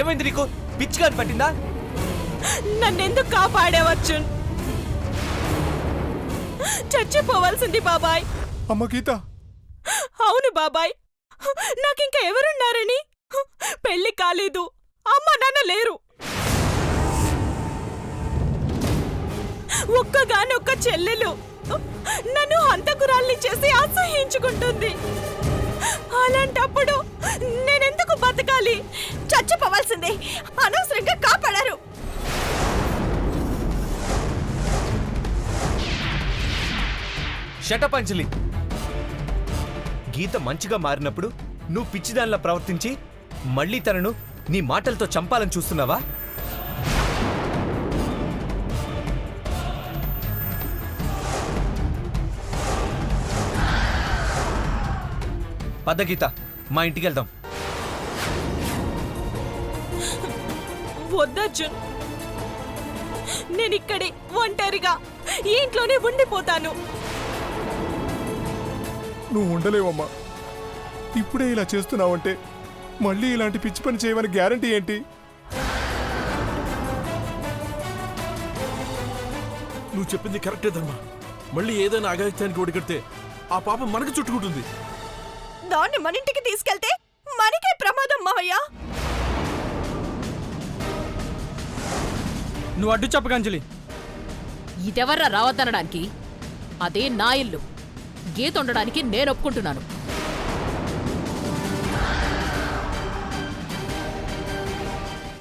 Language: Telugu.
ఏమైంది నీకు? పిచ్చిగా పట్టిందా? నన్నెందుకు కాపాడేవచ్చు? చచ్చిపోవాల్సింది బాబాయ్. అమ్మ గీత. అవును బాబాయ్, నాకింక ఎవరున్నారని? పెళ్లి కాలేదు, అమ్మ నాన్న లేరు, ఒక్కగానొక్క చెల్లెలు నన్ను హంతకురాల్ని చేసి అసహ్యించుకుంటుంది. అలాంటప్పుడు నేనెందుకు బతకాలి? చచ్చిపోవాల్సిందే. అనవసరంగా కాపాడారు. షటప్ అంజలి. గీత మంచిగా మారినప్పుడు నువ్వు పిచ్చిదానిలా ప్రవర్తించి మళ్ళీ తనను నీ మాటలతో చంపాలని చూస్తున్నావా? పద గీత, మా ఇంటికి వెళ్దాం. వద్దర్జున్, నేనిక్కడే ఒంటరిగా ఈ ఇంట్లోనే ఉండిపోతాను. నువ్వు ఉండలేవమ్మా. ఇప్పుడే ఇలా చేస్తున్నావంటే మళ్ళీ ఇలాంటి పిచ్చి పని చేయమని గ్యారంటీ ఏంటి? నువ్వు చెప్పింది కరెక్టే ధర్మ. మళ్ళీ ఏదైనా అఘాయిత్యానికి ఒడిగడితే ఆ పాపం మనకు చుట్టుకుంటుంది. దాన్ని మన ఇంటికి తీసుకెళ్తే మనకే ప్రమాదం మావయ్య. నువ్వు అడ్డు చెప్పకంజలి. ఇదెవర్రా రావద్దనడానికి? అదే నా ఇల్లు. గీత ఉండడానికి నేను ఒప్పుకుంటున్నాను.